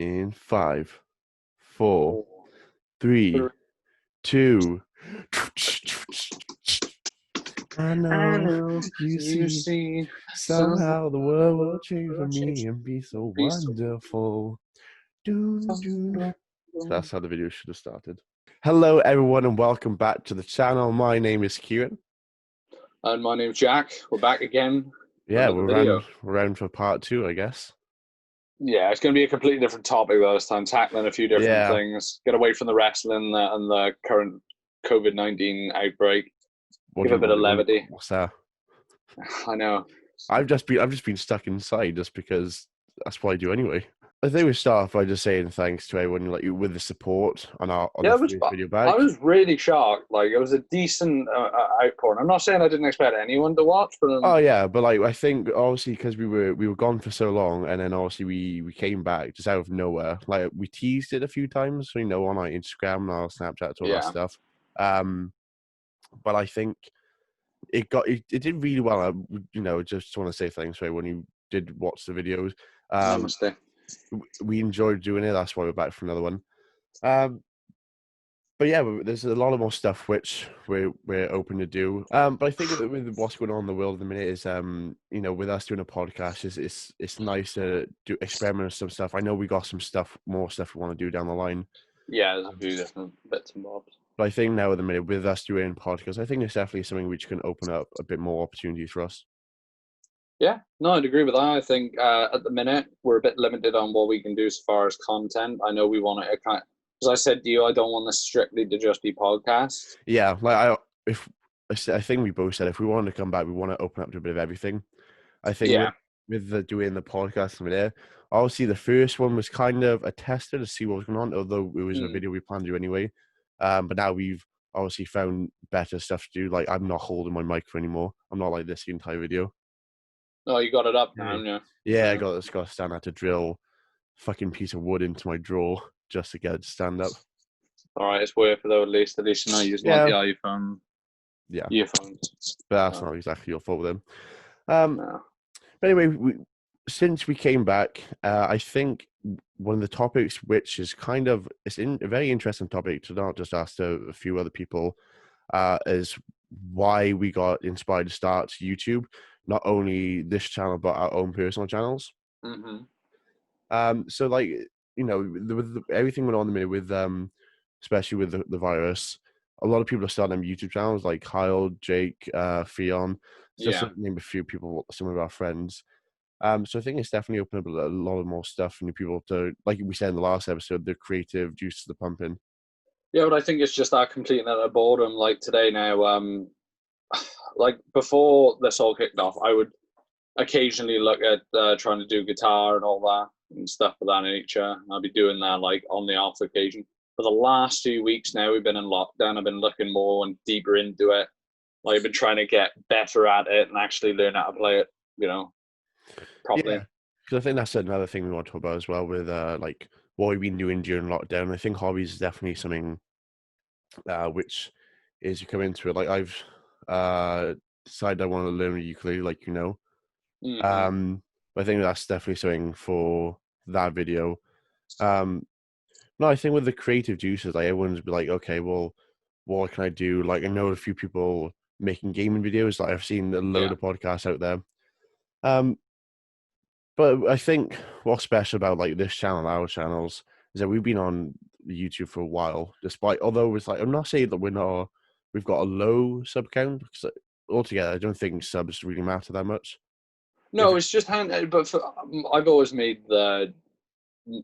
In five, four, Four, three, three. two. I I know know you you see, see some somehow the world will change for will change me and be so be so wonderful. Doo, doo. So wonderful. that's how the video should have started. Hello, everyone, and welcome back to the channel. My name is Kieran. And my name's Jack. We're back again for Yeah, another video. we're around for part two, I guess. Yeah, it's going to be a completely different topic this time, tackling a few different Yeah. things. Get away from the wrestling and the current COVID-19 outbreak. Give a bit of levity. What's that? I know. I've just been stuck inside just because that's what I do anyway. I think we start off by just saying thanks to everyone like with the support on the Yeah, first video I back. was really shocked. Like, it was a decent outpouring. I'm not saying I didn't expect anyone to watch, but Oh yeah, but like I think obviously because we were gone for so long, and then obviously we came back just out of nowhere. Like we teased it a few times, on our Instagram and our Snapchats, all that yeah, stuff. But I think it did really well. Just want to say thanks to everyone who did watch the videos. namaste. We enjoyed doing it. That's why we're back for another one. But yeah, there's a lot of more stuff which we're open to do. But I think with what's going on in the world at the minute is with us doing a podcast, it's nice to do experiment with some stuff. I know we got more stuff we want to do down the line. Yeah, there's a few different bits and bobs. But I think now at the minute with us doing podcasts, I think it's definitely something which can open up a bit more opportunities for us. Yeah, no, I'd agree with that. I think at the minute we're a bit limited on what we can do as far as content. I know we want to kind of, as I said to you, I don't want this strictly to just be podcasts. Yeah, I think we both said if we wanted to come back, we want to open up to a bit of everything. I think Yeah, with doing the podcast over there, obviously the first one was kind of a tester to see what was going on, although it was a video we planned to do anyway. But now we've obviously found better stuff to do. Like I'm not holding my microphone anymore. I'm not like this the entire video. oh, you got it up Yeah, now, yeah. yeah. I got to stand out to drill fucking piece of wood into my drawer just to get it to stand up. All right, it's worth it though. At least you're not using like Yeah, the iPhone yeah. earphones. But that's So, not exactly your fault then. Um, no. But anyway, since we came back, I think one of the topics which is a very interesting topic to not just ask a few other people is why we got inspired to start YouTube, not only this channel but our own personal channels. Mm-hmm. So like with everything went on in the minute with especially with the virus, a lot of people are starting YouTube channels like Kyle, Jake, Theon, just Yeah. to name a few people, some of our friends. So I think it's definitely opened up a lot of more stuff for new people to, like we said in the last episode, the creative juices are pumping. Yeah, but I think it's just that completing that boredom. Like today now, like before this all kicked off, I would occasionally look at trying to do guitar and all that and stuff of that nature. I'll be doing that like on the off occasion. For the last 2 weeks now, we've been in lockdown. I've been looking more and deeper into it. Like I've been trying to get better at it and actually learn how to play it, properly. Yeah, because I think that's another thing we want to talk about as well with like what we've been doing during lockdown. I think hobbies is definitely something which is you come into it. Like I've decided I want to learn the ukulele, like Mm-hmm. but I think that's definitely something for that video. Um, No, I think with the creative juices, like everyone's be like, okay, well, what can I do? Like I know a few people making gaming videos. Like I've seen a load Yeah. of podcasts out there. Um, but I think what's special about like this channel, our channels, is that we've been on YouTube for a while. Despite although it's like I'm not saying that we've got a low sub count because altogether I don't think subs really matter that much. If No, it's just hand. But I've always made the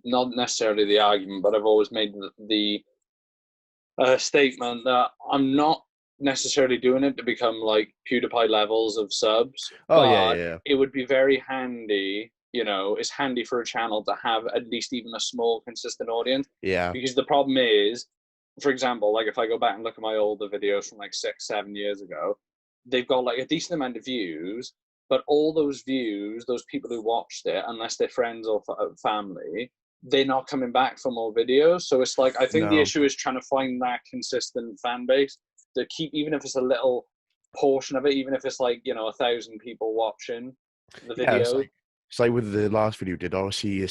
not necessarily the argument, but I've always made the statement that I'm not necessarily doing it to become like PewDiePie levels of subs, oh yeah, but yeah, yeah, it would be very handy. It's handy for a channel to have at least even a small, consistent audience. yeah, Because the problem is, for example, like if I go back and look at my older videos from like 6, 7 years ago, they've got like a decent amount of views, but all those views, those people who watched it, unless they're friends or family, they're not coming back for more videos. So it's like I think the no, issue is trying to find that consistent fan base to keep, even if it's a little portion of it, even if it's like 1,000 people watching the yeah. video. It's like with the last video we did. Obviously,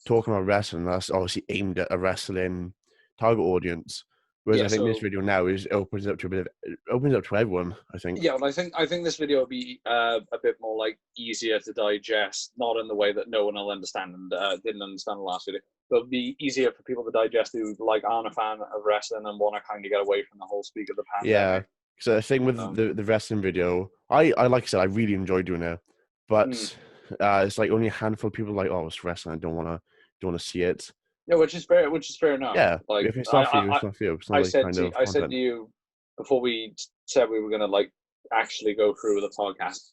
talking about wrestling, that's obviously aimed at a wrestling target audience. Whereas Yeah, I think this so video now opens up to opens up to everyone, I think. yeah, well, I think this video will be a bit more like easier to digest, not in the way that no one will understand and didn't understand the last video. But it'll be easier for people to digest who like aren't a fan of wrestling and want to kind of get away from the whole speak of the Yeah. pandemic. So the thing with the wrestling video, I like I said, I really enjoy doing it. Mm. But it's like only a handful of people like, oh, it's wrestling, I don't wanna see it. Yeah, which is fair enough. Yeah. Like If it's I, not for I, you, I it's not for you. It's not I like said kind to of I said content. to you before we said we were gonna like actually go through with the podcast.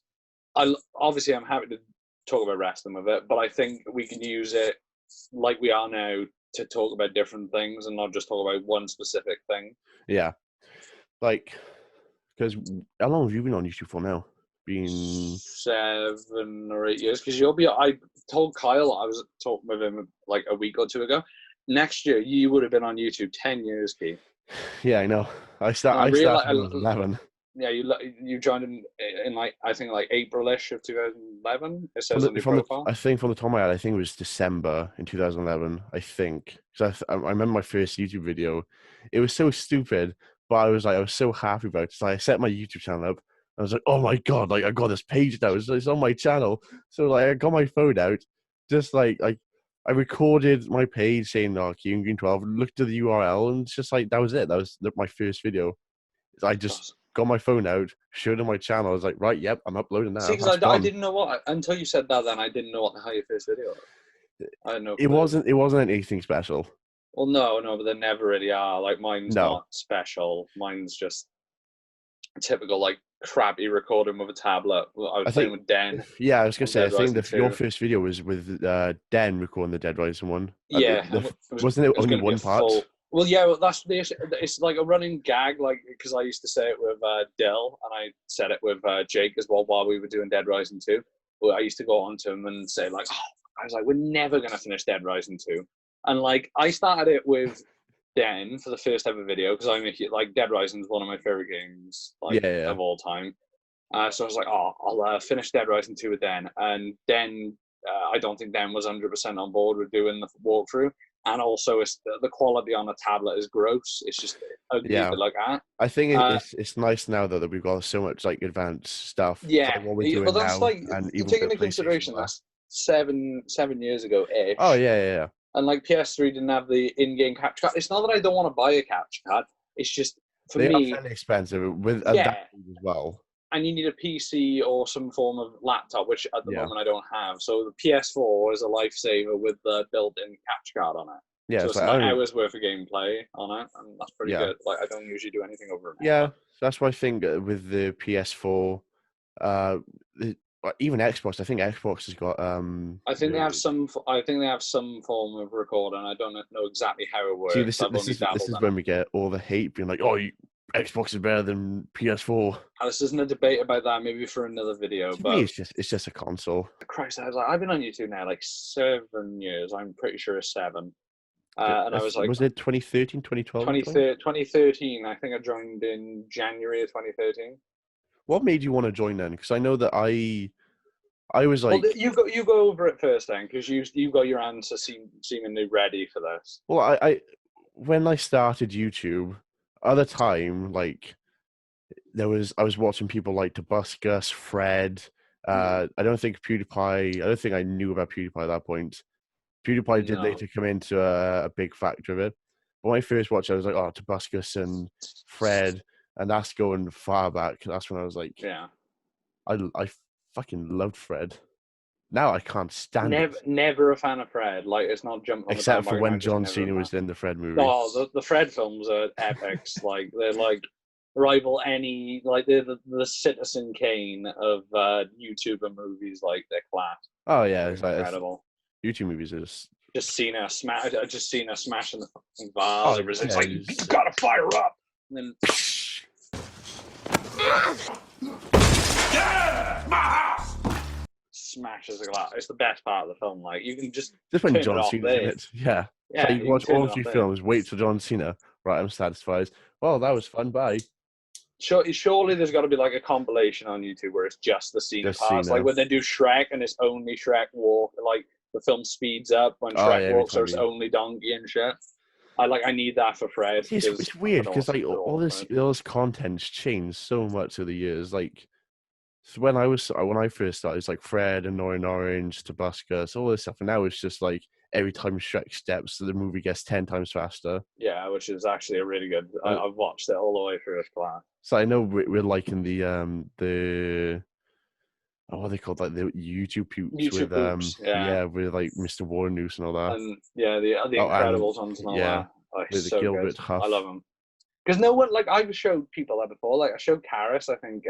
Obviously I'm happy to talk about wrestling with it, but I think we can use it like we are now to talk about different things and not just talk about one specific thing. Yeah. Like, because how long have you been on YouTube for now? Been 7 or 8 years, because I told Kyle, I was talking with him like a week or two ago. Next year you would have been on YouTube 10 years, Keith. Yeah, I know. And I I realized, started when I was 11. yeah, you joined in like I think like April-ish of 2011. It says on your profile. I think from the top of my head, I think it was December in 2011. I think because I remember my first YouTube video. It was so stupid, but I was so happy about it. So I set my YouTube channel up. I was like, oh my god, like I got this page now. It's on my channel. So like I got my phone out, just like I recorded my page saying Keen Green 12, looked at the URL, and it's just like that was it. That was my first video. I just That's- got my phone out, showed on my channel. I was like, right, yep, I'm uploading See, now. because That's I fun. didn't know what until you said that. Then I didn't know what the hell your first video was. I had no clue. It wasn't anything special. Well, no, but they never really are. Like mine's No. not special. Mine's just typical like crappy recording with a tablet. I was I playing think with Den yeah, I was gonna on say I Dead think Rising your 2. first video was with Den recording the Dead Rising one. Yeah, and Wasn't it it was only going to be a one part? full. Well, yeah, well, that's the issue. It's like a running gag, like because I used to say it with Dill, and I said it with Jake as well while we were doing Dead Rising 2. Well, I used to go on to him and say like, oh, I was like, we're never gonna finish Dead Rising 2, and like I started it with Den for the first ever video because like Dead Rising is one of my favorite games like Yeah. of all time. So I was like, oh, I'll finish Dead Rising 2 with Den, and Den. I don't think Den was 100% on board with doing the walkthrough. And also, the quality on a tablet is gross. It's just ugly Yeah. to look at. I think it's nice now though that we've got so much like advanced stuff. Yeah, Like what we're but doing that's now, like and even taking with into PlayStation. consideration that's seven years ago Oh ish. yeah. And like PS3 didn't have the in-game capture card. It's not that I don't want to buy a capture card. It's just for They are me, fairly expensive with yeah. adapters as well. And you need a PC or some form of laptop, which at the Yeah. moment I don't have. So the PS4 is a lifesaver with the built-in capture card on it. Yeah, So it's it's like not hours worth of gameplay on it, and that's pretty yeah. good. Like I don't usually do anything over an Yeah, hour. that's what I think with the PS4, uh, even Xbox. I think Xbox has got I think they have some. I think they have some form of recording. I don't know exactly how it See, works. I've only this dabbled is in it. when we get all the hate being like, "Oh, Xbox is better than PS4." This isn't a debate about that. Maybe for another video. To me, But it's just a console. Christ, I was like, I've been on YouTube now like 7 years. I'm pretty sure it's 7. And I was like, Was it 2013, 2012? 2013. I think I joined in January of 2013. What made you want to join then? Because I know that I was like, Well, you go over it first then, because you got your answer seemingly ready for this. well, I when I started YouTube, at the time, like I was watching people like Tobuscus, Fred. I don't think PewDiePie. I don't think I knew about PewDiePie at that point. PewDiePie did No. later come into a big factor of it. But when I first watched it, I was like, oh, Tobuscus and Fred, and that's going far back. That's when I was like, Yeah. I fucking loved Fred. Now I can't stand it. Never a fan of Fred. Like it's not jumping on Except the for when bandwagon, John just never Cena a was fan. in the Fred movie. Oh, the Fred films are epics. Like they're like rival any like they're the Citizen Kane of YouTuber movies. Like they're class. Oh yeah, it's like Incredible. YouTube movies are Just seen her smash. I just seen her smashing the fucking vase. Oh, It's yeah, like you gotta fire up. And then smashes the glass. It's the best part of the film. Like you can just when turn it John off Cena's there. in it. Yeah. Yeah, So you can watch turn all it three off there. films, wait for John Cena. Right, I'm satisfied. Well, that was fun. Bye. Surely there's got to be like a compilation on YouTube where it's just the Cena Just parts, Cena. like when they do Shrek and it's only Shrek walk, like the film speeds up when Oh Shrek yeah, every walks, or time it's you. only donkey and shit. I need that for Fred because It's weird I don't because like want all this content's changed so much over the years. Like so when I first started, it's like Fred, Annoying Orange, Tabascus, all this stuff, and now it's just like every time Shrek steps, the movie gets 10 times faster. Yeah, which is actually a really good. Uh, I've watched it all the way through. It's class. So I know we're liking the what are they called, like the YouTube poops with YouTube poops, yeah, yeah, with like Mr. Warnoose and all that. and yeah, the Oh, and Incredibles ones and all yeah, that. Oh, with the so good. Gilbert I Huff. love them because no one I've showed people that before. Like I showed Karis, I think.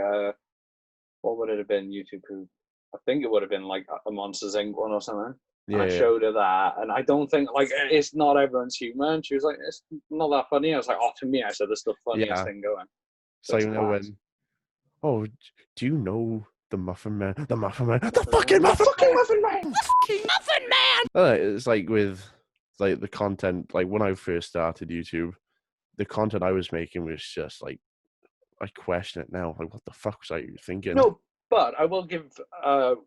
What would it have been? YouTube poop. I think it would have been like a Monsters Inc. one or something. And Yeah, I yeah, showed her that, and I don't think it's not everyone's humor. And she was like, "It's not that funny." I was like, "Oh, to me, I said it's the funniest yeah. thing going." So So it's you know class. when? Oh, do you know the Muffin Man? The Muffin Man. The Muffin fucking Man. The Muffin fucking Man. Muffin Man. The fucking Muffin Man. It's like with like the content. Like when I first started YouTube, the content I was making was just like I question it now. Like what the fuck was I thinking? No, but I will give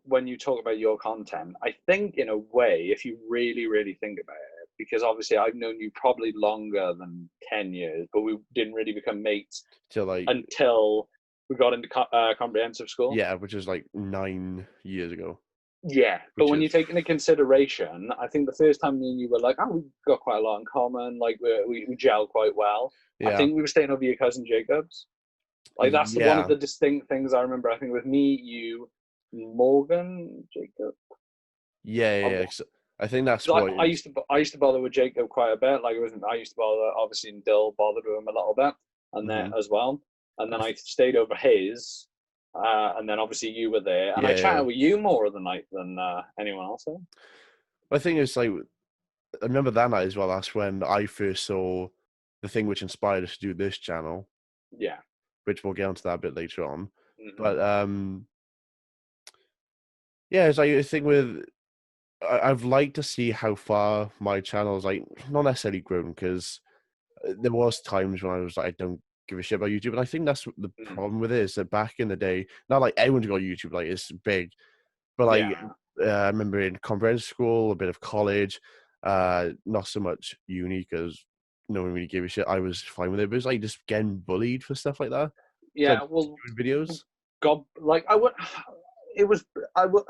when you talk about your content, I think in a way, if you really, really think about it, because obviously I've known you probably longer than 10 years, but we didn't really become mates To like until we got into comprehensive school. yeah, which is like 9 years ago. Yeah, but Which when you is take into consideration, I think the first time me and you were like, oh, we've got quite a lot in common, like we gel quite well. I yeah, think we were staying over your cousin Jacob's. Like that's one of yeah, the distinct things I remember. I think with me, you, Morgan, Jacob. yeah, yeah. I, Yeah. I think that's what it is. I used to bother with Jacob quite a bit. Like it wasn't. I used to bother obviously, and Dill bothered with him a little bit, and then Mhm. as well. And then I I stayed over his, and then obviously you were there, and I Yeah, yeah. chatted with you more of the night than anyone else. There. I think it's like I remember that night as well. That's when I first saw the thing which inspired us to do this channel, Yeah. which we'll get onto that a bit later on. Hmm. But yeah, it's like a thing with I've liked to see how far my channel's like not necessarily grown because there was times when I was like I don't give a shit about YouTube, and I think that's the Mm. problem with it is that back in the day, not like everyone's got YouTube, like it's big, but like Yeah. I remember in comprehensive school, a bit of college, not so much uni because no one really gave a shit. I was fine with it, but it was like just getting bullied for stuff like that. So Yeah. Well, doing videos. God, like I would. It was. I would.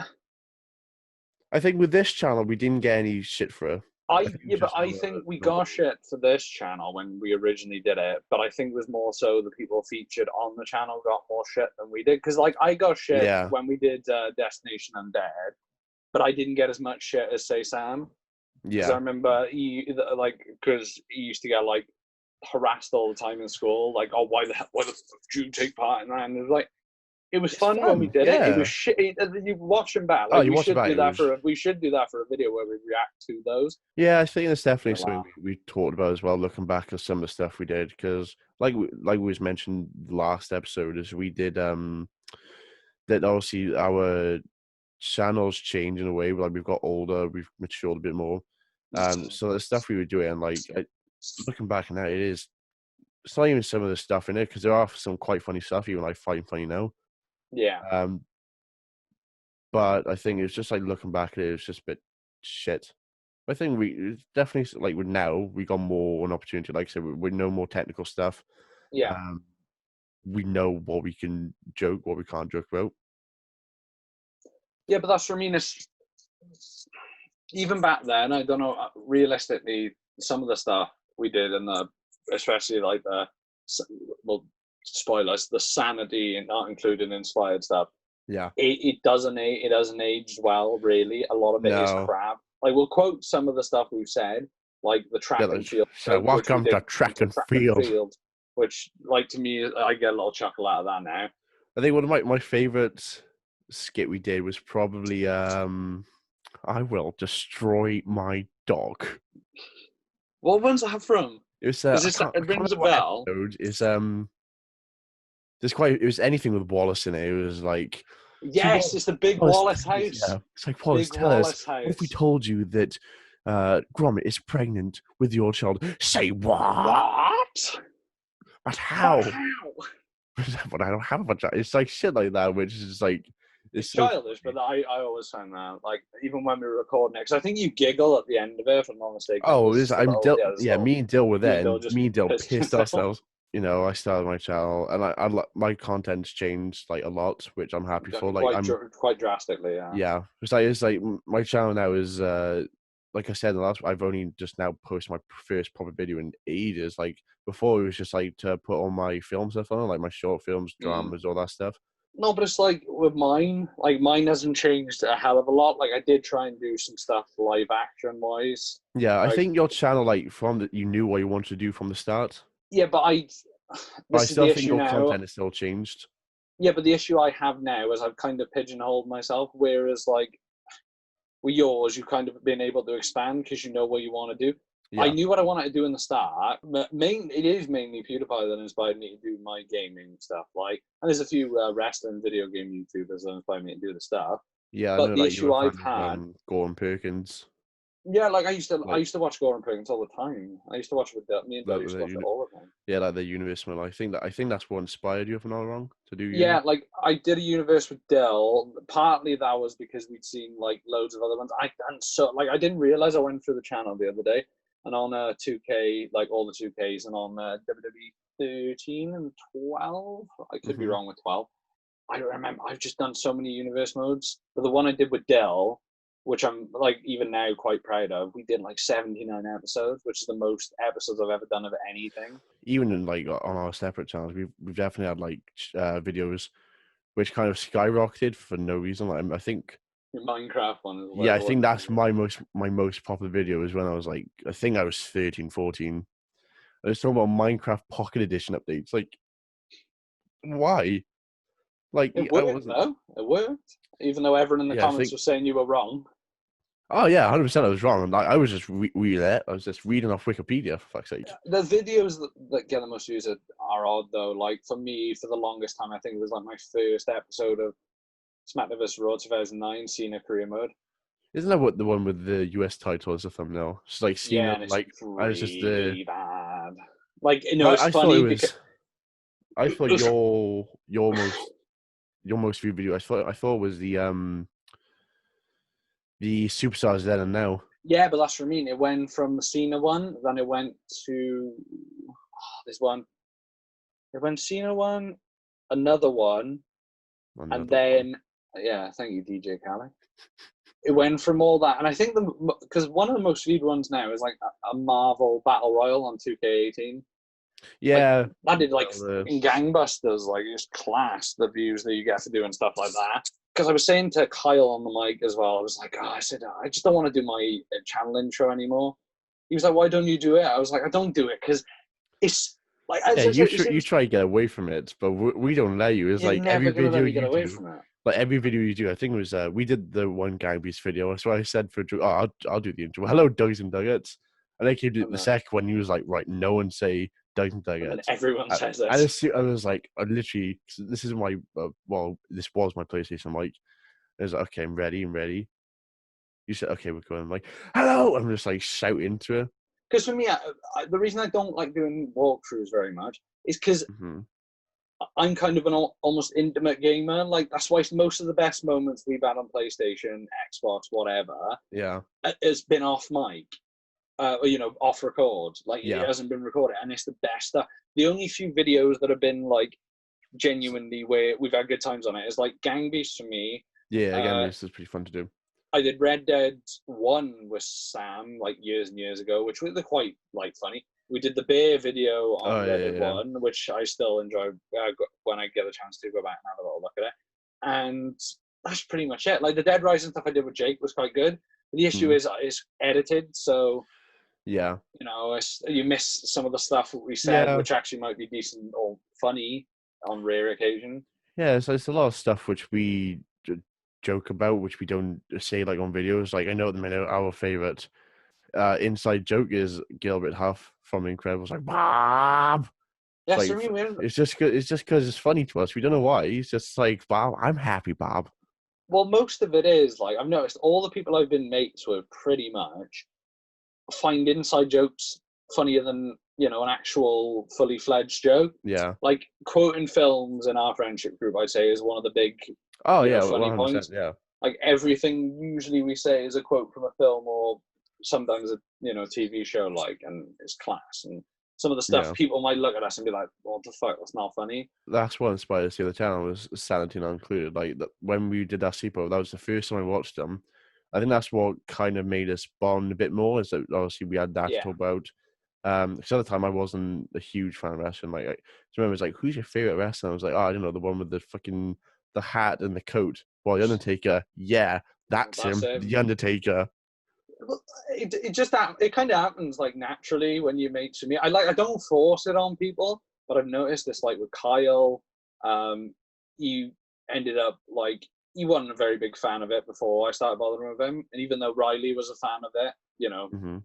I think with this channel, we didn't get any shit for it. I think it was But just I our think we normal. got shit for this channel when we originally did it. But I think it was more so the people featured on the channel got more shit than we did. Because like I got shit Yeah, when we did Destination Undead, but I didn't get as much shit as say Sam. Because I yeah. remember because he used to get like harassed all the time in school. Like, oh, why the fuck do you take part in that? And it was like. It was It's fun when we fun. did it. It was Yeah. shit. You watch them back. Oh, Like you watch it back. It was. we should do that for a video where we react to those. Yeah, I think that's definitely Gonna something laugh. we talked about as well, looking back at some of the stuff we did, because like we was mentioned last episode, is we did that obviously our channels change in a way, like we've got older, we've matured a bit more. So the stuff we were doing, like looking back on that, it's not even some of the stuff in it because there are some quite funny stuff even I find funny now. Yeah, Um, but I think it's just like looking back at it, it's just a bit shit. I think it's definitely like with now we got more an opportunity. Like I said, we know more technical stuff. yeah, Um, we know what we can joke, what we can't joke about. yeah. But that's for me. Even back then, I don't know. Realistically, some of the stuff we did, and especially like well, spoilers, the sanity and not included inspired stuff. Yeah. It doesn't age well. Really, a lot of it is No. crap. Like we'll quote some of the stuff we've said, like the Yeah. track and field So joke, which we welcome did to track to and track and field. field, which like to me, I get a little chuckle out of that now. I think one of my favorite skit we did was probably I will destroy my dog. What one's that from? It was Because I it can't rings remember a what bell. episode is it was anything with Wallace in it. It was like so Yes, it's the Big Wallace, Wallace yeah. house. It's like Wallace, Big tell us, Wallace what if we house. told you that Gromit is pregnant with your child? Say what? What? But But how? how? But I don't have a child. It's like shit like that, which is just like It's It's so childish, funny. but I always find that, like, even when we were recording it, because I think you giggle at the end of it, if I'm not mistaken. Like, Oh, there's just a little, yeah, there's a yeah, little, me and Dill were you there, and Bill and just me and Dill pissing pissed yourself. ourselves. You know, I started my channel, and my content's changed like a lot, which I'm happy for. Like Quite drastically, yeah. yeah, it's like my channel now is like I said in the last, I've only just now posted my first proper video in ages. Like before, it was just like to put all my film stuff on, like my short films, Mm. dramas, all that stuff. No, but it's like with mine, like mine hasn't changed a hell of a lot. Like I did try and do some stuff live action wise. Yeah, I Like, think your channel, like you knew what you wanted to do from the start, yeah, but but I this is still the think issue your now. content has still changed. Yeah, but the issue I have now is I've kind of pigeonholed myself. Whereas, like, with yours, you've kind of been able to expand because you know what you want to do. I Yeah, knew what I wanted to do in the start. But it is mainly PewDiePie that inspired me to do my gaming stuff. Like, and there's a few wrestling video game YouTubers that inspired me to do the stuff. yeah, I But know, the like you're issue a I've fan of had, Gordon Perkins, yeah, like I like used to watch Gordon Perkins all the time. I used to watch it with me and Dad used to watch it all the time. yeah, like the universe man. I think that's what inspired you, if I'm not wrong, to do Yeah, uni. like I did a universe with Dell. Partly that was because we'd seen like loads of other ones. I didn't realize I went through the channel the other day and on 2K, like all the 2Ks, and on WWE 13 and 12. I could be Hmm. wrong with 12. I don't remember. I've just done so many universe modes. But the one I did with Dell, which I'm like even now quite proud of, we did like 79 episodes, which is the most episodes I've ever done of anything. Even in like on our separate channels, we've definitely had like videos which kind of skyrocketed for no reason. Like I think, The Minecraft one is yeah, I the one. think that's my most popular video is when I was like, I think I was 13, 14. I was talking about Minecraft Pocket Edition updates. Like, why? Like, It I worked wasn't. though. It worked, even though everyone in the Yeah, I comments think. was saying you were wrong. Oh yeah, 100%. I was wrong. Like, I was just reading it. I was just reading off Wikipedia for fuck's sake. The videos that get the most views are odd though. Like for me, for the longest time, I think it was like my first episode of SmackDown vs. Raw 2009, Cena career mode. Isn't that what the one with the US title as a thumbnail? Just like seeing Yeah, them and it's like I was just the. really bad. Like, you know, it's I thought it funny because was. I thought your most viewed video. I thought was the superstars then and now. yeah, but that's what I mean. It went from the Cena one, then it went to this one. It went Cena one, another one, and Another one. then yeah, thank you, DJ Khaled. It went from all that, and I think because one of the most viewed ones now is like a Marvel Battle Royal on 2K18. Like Yeah. that did like The, in gangbusters, like it's class the views that you get to do and stuff like that. Because I was saying to Kyle on the mic as well, I was like, oh, I said I just don't want to do my channel intro anymore. He was like, why don't you do it? I was like, I don't do it because it's like yeah, as I said, you try to get away from it, but we don't let you. It's you're like every never gonna let video me get you away do, from it. like every video you do. I think it was we did the one gang beast video. So I said for Drew, oh, I'll do the intro. Hello, Dougs and Duggets. And then came to the second one. He was like, right, no one say Dougs and And then Duggets. everyone says I it. just, I was like, I literally, this is my, this was my PlayStation. Like, I was like, okay, I'm ready. You said, okay, we're going. I'm like, hello. I'm just like shouting to her. Because for me, the reason I don't like doing walkthroughs very much is because Mm-hmm. I'm kind of an almost intimate gamer. Like that's why most of the best moments we've had on PlayStation, Xbox, whatever, Yeah. has been off mic. You know, off record. Like it Yeah. hasn't been recorded, and it's the best stuff. The only few videos that have been like genuinely where we've had good times on it is like Gang Beasts for me. Yeah. Again, Uh, this is pretty fun to do. I did Red Dead 1 with Sam like years and years ago, which were quite like funny. We did the bear video Oh on Red yeah, Dead yeah. 1, which I still enjoy when I get a chance to go back and have a little look at it. And that's pretty much it. Like the Dead Rising stuff I did with Jake was quite good. The issue is it's edited, so Yeah. you know you miss some of the stuff we said, Yeah. which actually might be decent or funny on rare occasion. Yeah. So it's a lot of stuff which we joke about, which we don't say like on videos. Like I know at the minute our favorite inside joke is Gilbert Huff from Incredibles, like Bob. It's Yeah, like so I mean, it's just because it's funny to us. We don't know why. He's just like Bob. I'm happy, Bob. well, most of it is like I've noticed all the people I've been mates with pretty much find inside jokes funnier than you know an actual fully fledged joke. Yeah. Like quoting films in our friendship group, I'd say is one of the big Oh yeah, funny 100%. points. Yeah, Like everything usually we say is a quote from a film or sometimes a TV show, like, and it's class. And some of the stuff yeah. people might look at us and be like, "What the fuck? That's not funny." That's what inspired us to the channel was Sanity Not Included. Like when we did that sleepover, that was the first time I watched them. I think that's what kind of made us bond a bit more. Is that obviously we had that to Yeah, talk about. Because at the time I wasn't a huge fan of wrestling. Like I just remember, it's like, who's your favorite wrestler? I was like, oh, I don't know, the one with the hat and the coat. Well, the Undertaker, yeah, that's that's him, it. the Undertaker. Well, it just it kind of happens like naturally when you make to me. I don't force it on people, but I've noticed this like with Kyle. You ended up like you weren't a very big fan of it before I started bothering with him, and even though Riley was a fan of it, Hmm.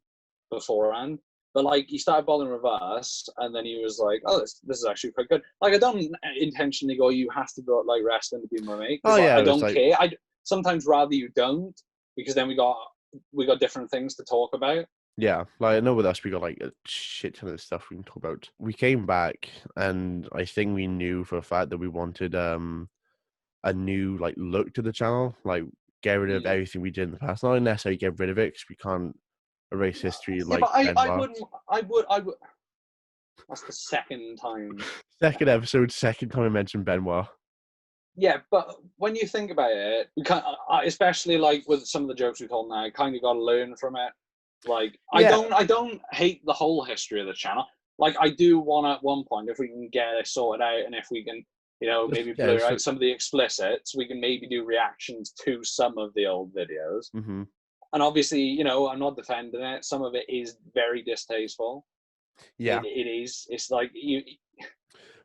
beforehand. But like he started bothering with us, and then he was like, "Oh, this is actually quite good." Like I don't intentionally go, "You have to go like wrestling to be my mate," Oh because yeah, I it was don't like, care. I sometimes rather you don't, because then we got different things to talk about. yeah, like I know with us we got like a shit ton of stuff we can talk about. We came back, and I think we knew for a fact that we wanted a new like look to the channel, like get rid of Mm. everything we did in the past. Not necessarily get rid of it because we can't erase history Yeah, like but I Benoit. wouldn't. I would. That's the second time. Second episode, second time I mentioned Benoit. Yeah, but when you think about it, you can't, especially like with some of the jokes we told now, kind of got to learn from it. Like, Yeah, I don't hate the whole history of the channel. Like, I do want at one point, if we can get it sorted out, and if we can, maybe yeah. blur So, out some of the explicits, we can maybe do reactions to some of the old videos. hmm, And obviously, I'm not defending it. Some of it is very distasteful. yeah. It is. It's like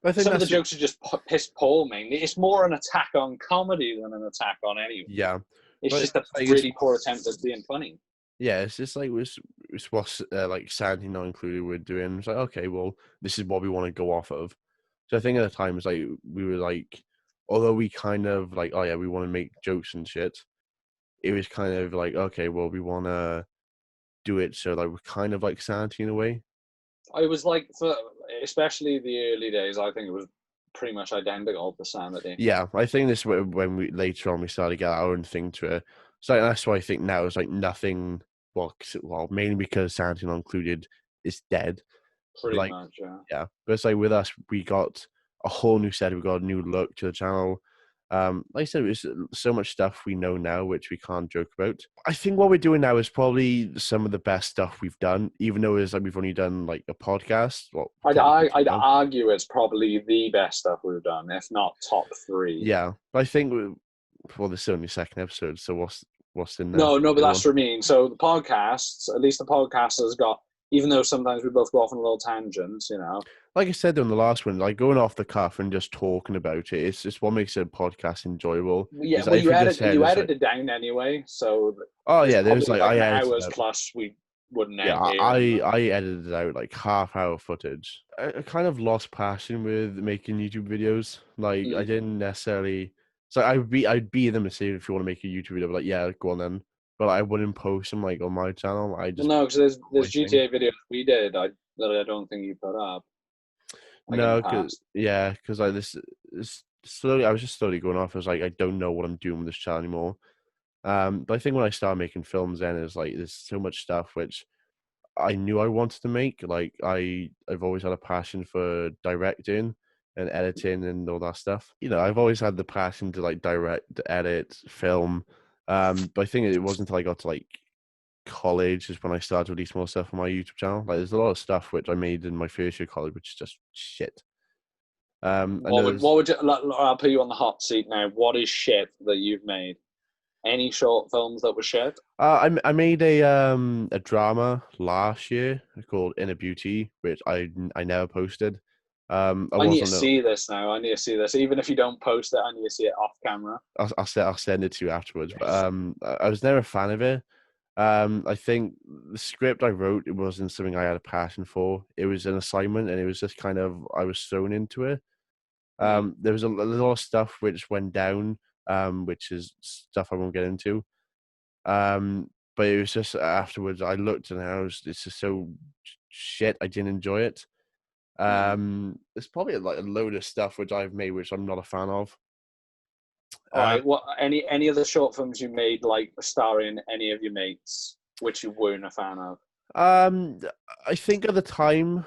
I think some of the that's jokes are just piss poor mainly. It's more an attack on comedy than an attack on anyone. yeah. It's But just a it's like really poor attempt at being funny. yeah, it's just like it's what's like Sandy Not Included we're doing. It's like, okay, well, this is what we want to go off of. So I think at the time it's like we were like, although we kind of like, oh yeah, we want to make jokes and shit. It was kind of like, okay, well, we want to do it so like we're kind of like Sanity in a way. I was like, for especially the early days, I think it was pretty much identical to Sanity. Yeah, I think this when we later on we started to get our own thing to it. So that's why I think now it's like nothing. Well, mainly because Sanity Not Included is dead. Pretty Like, much, yeah. yeah, but it's like with us, we got a whole new set. We got a new look to the channel. Like I said, there's so much stuff we know now which we can't joke about. I think what we're doing now is probably some of the best stuff we've done, even though it's like we've only done like a podcast. Well, technically I'd two now. argue it's probably the best stuff we've done, if not top three. Yeah, but I think well, this is only second episode, so what's in there No, for no, the but other that's one? what I mean. So the podcasts, at least the podcast has got, even though sometimes we both go off on little tangents. Like I said on the last one, like going off the cuff and just talking about it, it's just what makes a podcast enjoyable. Yeah, Is well, like if you you just edit said you it's edit like, it down anyway, so oh there's yeah, there's probably like like I an edited hours it. plus we wouldn't Yeah, hear I anyway. I edited out like half-hour footage. I kind of lost passion with making YouTube videos. Like I Mm. didn't necessarily. So I'd be them and say if you want to make a YouTube video, but like yeah, go on then. But I wouldn't post them like on my channel. I Well, just no, because there's my thing. GTA videos we did that I don't think you put up like in the No, cause past. yeah, cause like this slowly. I was just slowly going off. I was like, I don't know what I'm doing with this channel anymore. But I think when I started making films, then it's like there's so much stuff which I knew I wanted to make. Like I've always had a passion for directing and editing and all that stuff. I've always had the passion to like direct, edit, film. But I think it wasn't until I got to like college is when I started to release more stuff on my YouTube channel. Like there's a lot of stuff which I made in my first year of college, which is just shit. And there's I'll put you on the hot seat now. What is shit that you've made? Any short films that were shit? I made a drama last year called Inner Beauty, which I never posted. I I need to wasn't. see this now. I need to see this. Even if you don't post it, I need to see it off camera. I'll send it to you afterwards. But Yes. I was never a fan of it. I think the script I wrote, it wasn't something I had a passion for. It was an assignment, and it was just kind of I was thrown into it. Mm. There was a lot of stuff which went down, which is stuff I won't get into. But it was just afterwards I looked and it's just so shit. I didn't enjoy it. Mm. There's probably like a load of stuff which I've made which I'm not a fan of. All right. What any of the short films you made, like starring any of your mates, which you weren't a fan of? Um, I think at the time,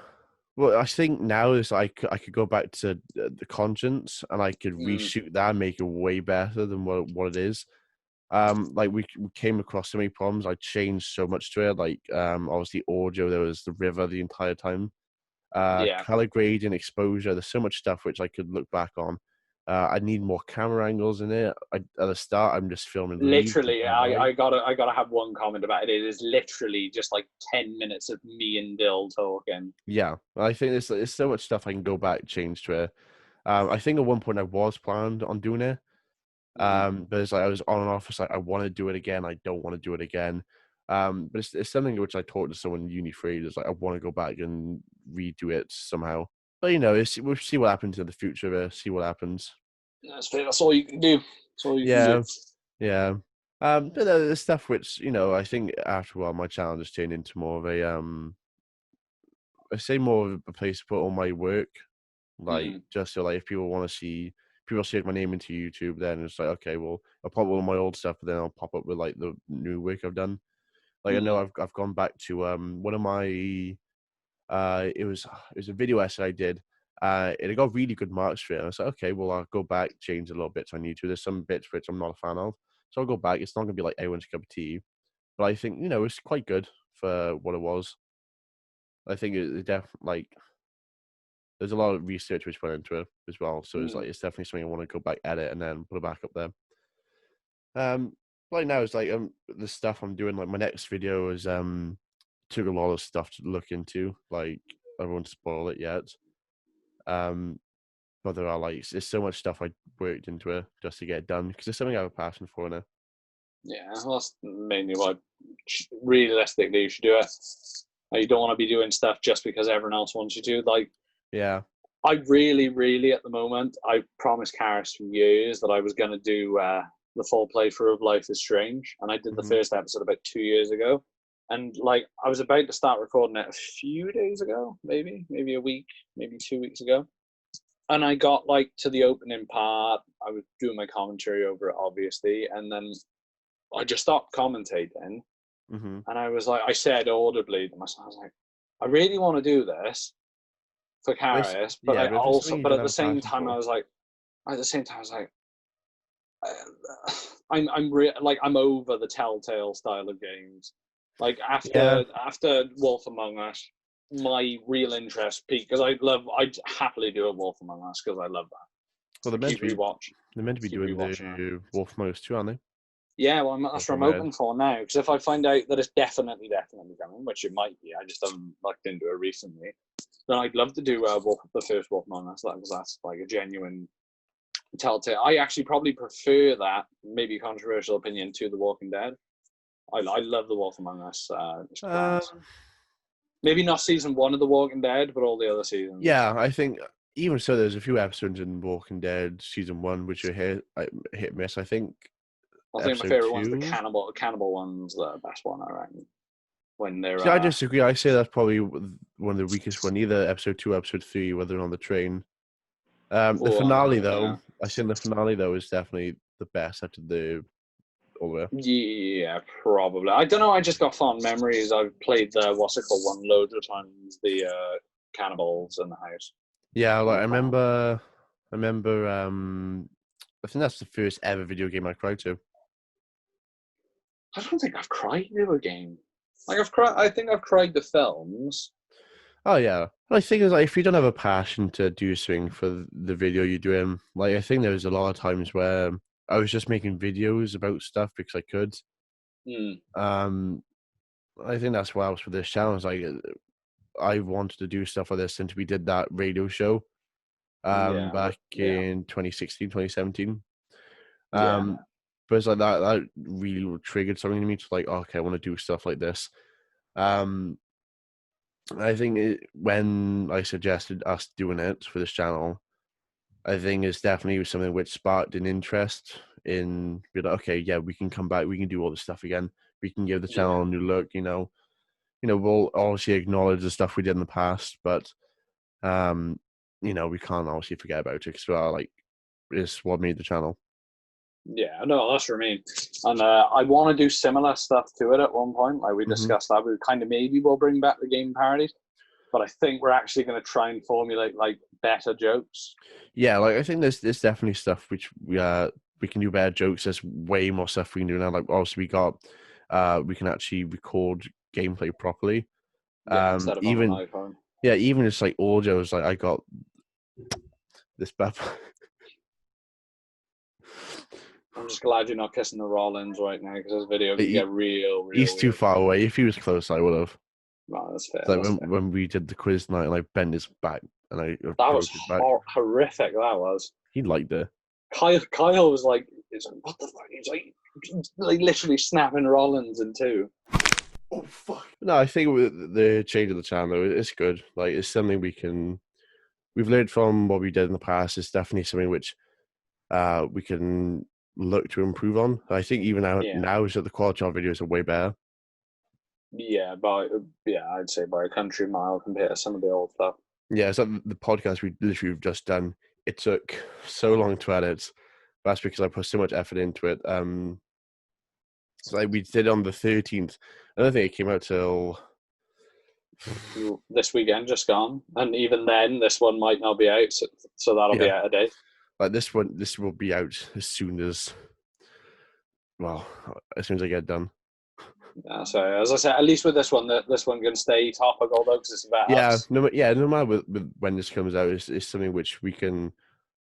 well, I think now is I could go back to the Conscience and I could Mm, reshoot that and make it way better than what it is. Like we came across so many problems. I changed so much to it. Like obviously audio, there was the river the entire time. yeah. Color grading, exposure. There's so much stuff which I could look back on. I need more camera angles in it. At the start, I'm just filming leaves Literally, left and right. I gotta have one comment about it. It is literally just like 10 minutes of me and Dill talking. Yeah, I think there's so much stuff I can go back, change to it. I think at one point I was planned on doing it. Mm, But it's like I was on and off. It's like I want to do it again. I don't want to do it again. But it's something which I talked to someone in uni free. It's like I want to go back and redo it somehow. But we'll see what happens in the future. See what happens. that's fair. That's all you can do. That's all you can do. Yeah, yeah. But there's stuff which I think after a while my channel just turned into more of a I say more of a place to put all my work. Like Mm, just so like if people want to see people search my name into YouTube, then it's like okay, well I'll pop up with my old stuff, but then I'll pop up with like the new work I've done. Like I know mm, I've gone back to one of my it was a video essay I did. It got really good marks for it. And I was like, okay, well I'll go back, change a little bits on YouTube. There's some bits which I'm not a fan of. So I'll go back. It's not gonna be like everyone's cup of tea. But I think, it's quite good for what it was. I think it definitely like there's a lot of research which went into it as well. So mm. it's definitely something I want to go back edit and then put it back up there. Right now it's like the stuff I'm doing, like my next video is took a lot of stuff to look into. Like I won't spoil it yet. Um but there are like there's so much stuff I worked into it just to get it done because it's something I have a passion for now. Yeah, well, that's mainly why realistically you should do it. Like, you don't want to be doing stuff just because everyone else wants you to. Like, Yeah. I really, really, at the moment, I promised Karis for years that I was going to do the full playthrough of Life is Strange, and I did the Hmm. first episode about 2 years ago. And like, I was about to start recording it a few days ago, maybe a week, maybe 2 weeks ago. And I got like to the opening part. I was doing my commentary over it, obviously, and then I just stopped commentating, Hmm. and I was like, I said audibly to myself, I was like, I really want to do this for Karis, but I But if it's also, something you but don't at have the a same passion time, for. I was like, like I'm over the Telltale style of games. Like Yeah. after Wolf Among Us, my real interest peaked because I'd happily do a Wolf Among Us because I love Well that. they're meant to be Keep doing rewatching that. the Wolf Among Us 2, aren't they? Yeah, well, that's That's what what I'm I read. hoping for now. Because if I find out that it's definitely coming, which it might be, I just haven't looked into it recently. Then I'd love to do the first Wolf Among Us. Because that's like a genuine Telltale. I actually probably prefer that, maybe controversial opinion, to The Walking Dead. I love The Wolf Among Us. It's class. Um, Maybe not season one of The Walking Dead, but all the other seasons. yeah, I think even so, there's a few episodes in Walking Dead season one which are hit miss. I think I think my episode favorite one's the two. cannibal one's the best one, I reckon. When they're See, I disagree. I say that's probably one of the weakest one. Either episode two, episode three, whether they're on the train. The finale though, yeah. I think the finale though is definitely the best out of the all of it. Yeah, probably. I don't know. I just got fond memories. I've played the what's it called one loads of times. The cannibals in the house. Yeah, like I'm a fan. I remember. I think that's the first ever video game I cried to. I don't think I've cried to a game. Like I've cried. I think I've cried to films. Oh yeah, I think it's like if you don't have a passion to do something for the video you're doing, like I think there's a lot of times where I was just making videos about stuff because I could. Mm, Um, I think that's why I was for this challenge. Like I wanted to do stuff like this since we did that radio show yeah. back Yeah. in 2016, 2017. Yeah. Um, but it's like that really triggered something in me to like, oh, okay, I want to do stuff like this. Um, I think when I suggested us doing it for this channel, I think it's definitely something which sparked an interest in be like, okay, yeah, we can come back, we can do all this stuff again, we can give the channel Yeah. a new look. We'll obviously acknowledge the stuff we did in the past, but we can't obviously forget about it because we are like it's what made the channel. Yeah, no, that's what I mean. And I want to do similar stuff to it at one point. Like we discussed that. We kind of maybe we'll bring back the game parodies. But I think we're actually going to try and formulate like better jokes. Yeah, like I think there's definitely stuff which we can do better jokes. There's way more stuff we can do now. Like obviously we can actually record gameplay properly. Yeah, instead of on Even an iPhone. yeah, even just like audio is like I got this bad. I'm just glad you're not kissing the Rollins right now because this video can get real He's too weird. far away. If he was close, I would have. No, that's fair. Like when we did the quiz night and I bent his back and I that was his back. Horrific. That was. He liked it. Kyle was like, "What the fuck?" He's like literally snapping Rollins in two. Oh fuck! No, I think with the change of the channel, it's good. Like it's something we've learned from what we did in the past. It's definitely something which we can look to improve on. I think even now is that the quality of our videos are way better. Yeah, I'd say by a country mile compared to some of the old stuff. Yeah, so the podcast we've just done, it took so long to edit. That's because I put so much effort into it. So like we did on the 13th. I don't think it came out till this weekend just gone, and even then, this one might not be out, so that'll be out a day. Like this will be out as soon as I get it done. Yeah, so as I said, at least with this one can stay topical though, because it's about us. No matter with when this comes out, it's something which we can.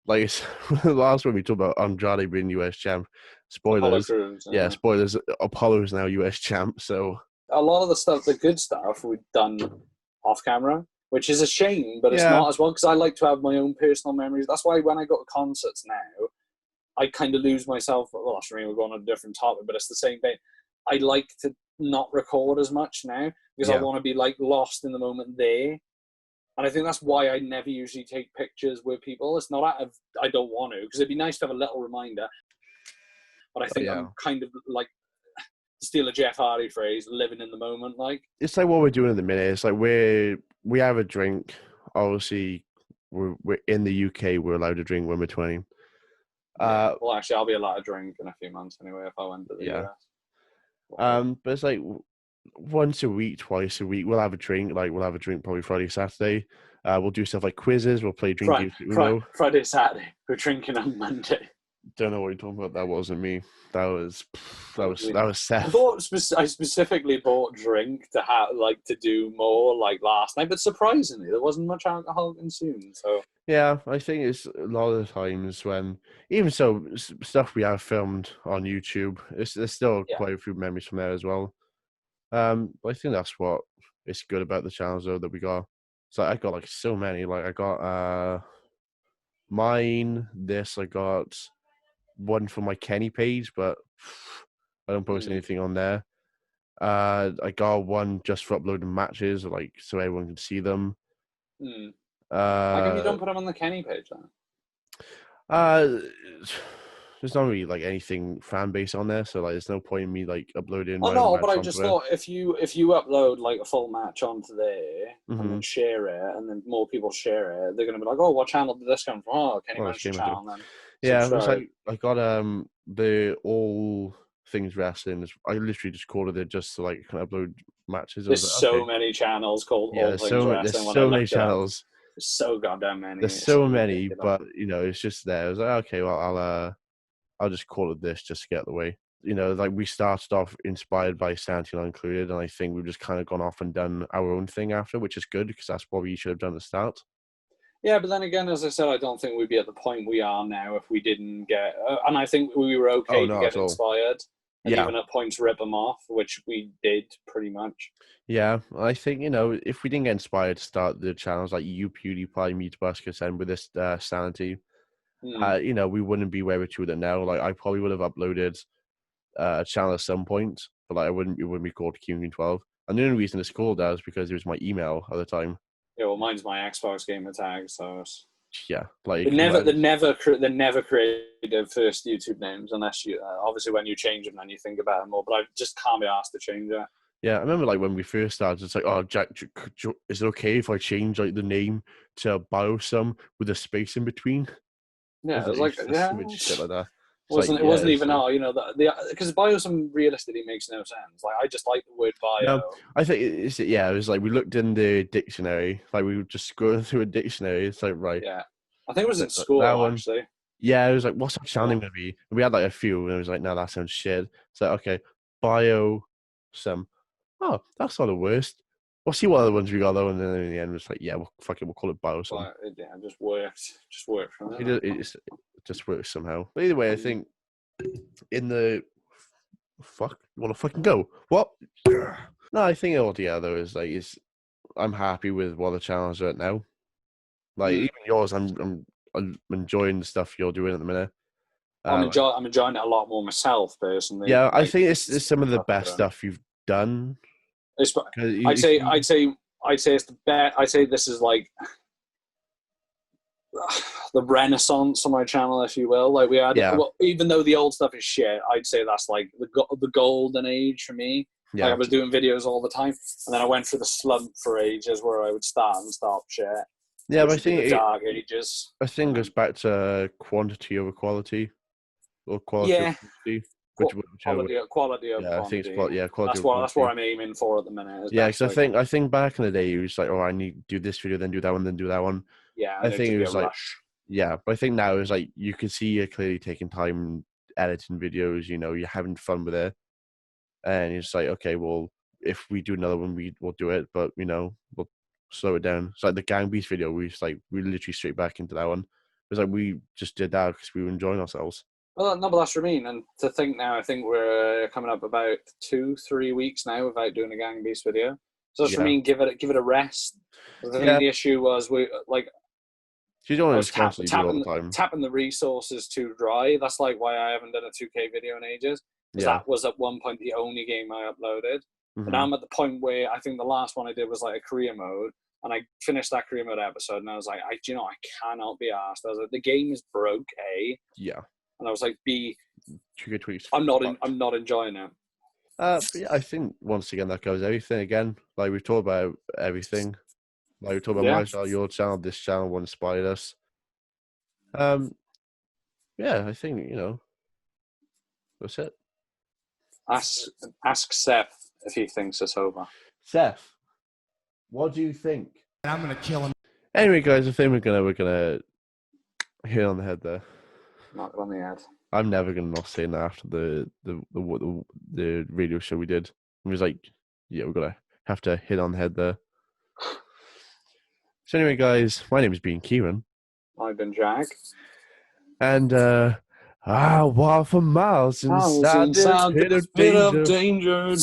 Like it's the last one we talked about Andrade being US champ. Spoilers. Crews, spoilers. Apollo is now US champ. So a lot of the stuff, the good stuff, we've done off camera, which is a shame, but it's not as well because I like to have my own personal memories. That's why when I go to concerts now, I kind of lose myself. Well, we're going on a different topic, but it's the same thing. I like to not record as much now because I want to be like lost in the moment there. And I think that's why I never usually take pictures with people. It's not out of I don't want to, because it'd be nice to have a little reminder. But I think I'm kind of like, to steal a Jeff Hardy phrase, living in the moment. Like it's like what we're doing at the minute. It's like we have a drink. Obviously, we're in the UK. We're allowed to drink when we're 20. Well, actually, I'll be allowed to drink in a few months anyway if I went to the US. But it's like once a week, twice a week, we'll have a drink. Like we'll have a drink probably Friday, Saturday. We'll do stuff like quizzes. We'll play drink games. Friday, Saturday. We're drinking on Monday. Don't know what you're talking about. That wasn't me. That was Seth. I specifically bought drink to to do more like last night, but surprisingly, there wasn't much alcohol consumed. So yeah, I think it's a lot of the times when even so stuff we have filmed on YouTube. There's still quite a few memories from there as well. But I think that's what is good about the channels though that we got. So I got like so many. Like I got mine. I got one for my Kenny page, but I don't post anything on there. I got one just for uploading matches, like so everyone can see them. How come you don't put them on the Kenny page then? There's not really like anything fan base on there, so like there's no point in me like uploading. Oh no, but I just thought if you upload like a full match onto there and then share it, and then more people share it, they're gonna be like, oh, what channel did this come from? Oh, Kenny Manchester channel. Then yeah, it's like I got the All Things Wrestling. I literally just called it just to like upload matches. There's so many channels called All Things Wrestling. There's so many channels. There's so goddamn many. There's so many, but you know, it's just there. I was like, okay, well, I'll just call it this just to get the way. You know, like we started off inspired by Santino included, and I think we've just kind of gone off and done our own thing after, which is good because that's what we should have done at the start. Yeah, but then again, as I said, I don't think we'd be at the point we are now if we didn't get. And I think we were okay to get inspired, and even at points rip them off, which we did pretty much. Yeah, I think if we didn't get inspired to start the channels like you, PewDiePie, me, Tabascus, and with this Sanity. We wouldn't be where we're with it now. Like I probably would have uploaded a channel at some point, but like it wouldn't be called King 12. And the only reason it's called that is because it was my email at the time. Yeah, well, mine's my Xbox gamer tag, so like they never created first YouTube names unless you obviously when you change them then you think about it more. But I just can't be asked to change it. Yeah, I remember like when we first started, it's like, oh, Jack, is it okay if I change like the name to Biosum with a space in between? Yeah, it was like shit like that. It wasn't even you know, because biosum realistically makes no sense. Like, I just like the word bio. No, I think it was like we looked in the dictionary, like we were just going through a dictionary. It's like, right. Yeah. I think it was in that school, one. actually. Yeah, it was like, what's that sounding going to be? And we had like a few, and it was like, no, that sounds shit. So, okay, biosum. Oh, that's not the worst. We'll see what other ones we got though, and then in the end, it's like, yeah, fuck it, we'll call it biosum. But it just worked. Just worked from there. It just works somehow. But either way, I think in the fuck, you want to fucking go? What? No, I think altogether is like I'm happy with what the channels are at now. Like even yours, I'm enjoying the stuff you're doing at the minute. I'm enjoying it a lot more myself personally. Yeah, I think it's some of the best stuff you've done. I'd say it's the best. I'd say this is like the renaissance of my channel, if you will. Like we had, well, even though the old stuff is shit, I'd say that's like the golden age for me. Yeah. Like I was doing videos all the time, and then I went through the slump for ages where I would start and stop shit. Yeah, but I think the dark ages. I think it goes back to quantity over quality, or quality. Yeah. Over quantity. Quality of quantity. I think it's quality. That's what I'm aiming for at the minute. Yeah, because I think back in the day, it was like, oh, I need to do this video, then do that one, then do that one. Yeah, I think it was like, rush. Yeah, but I think now it's like you can see you're clearly taking time editing videos. You know, you're having fun with it, and it's like, okay, well, if we do another one, we'll do it, but you know, we'll slow it down. It's like the Gang Beast video. We literally straight back into that one. It was like we just did that because we were enjoying ourselves. Well, no, but that's what I mean. And to think now, I think we're coming up about 2-3 weeks now without doing a Gang Beast video. So that's what I mean. Give it a rest. I think the issue was we like. You don't want to constantly do all the time. Tapping the resources too dry. That's like why I haven't done a 2K video in ages. Because that was at one point the only game I uploaded. But now I'm at the point where I think the last one I did was like a career mode. And I finished that career mode episode and I was like, I cannot be asked. I was like, the game is broke, A. Yeah. And I was like, B, 2K I'm not enjoying it. But yeah, I think once again that covers everything again. Like we've talked about everything. Like we talked about my channel, your channel, this channel, what inspired us. Yeah, I think, you know, that's it. Ask Seth if he thinks it's over. Seth, what do you think? I'm gonna kill him. Anyway, guys, I think we're gonna hit on the head there. Knock on the head. I'm never gonna not say that after the radio show we did. It was like, yeah, we're gonna have to hit on the head there. So anyway, guys, my name is Bean Kieran. I've been Jack. And I walk for miles inside this pit of danger. Yeah,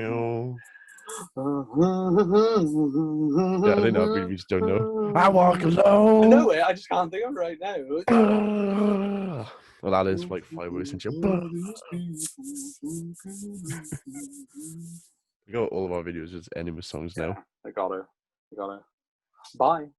I think that we just don't know. I walk alone. I know it, I just can't think of it right now. Well, that is like 5 words and shit. We got all of our videos just ending with songs now. I got it. Bye.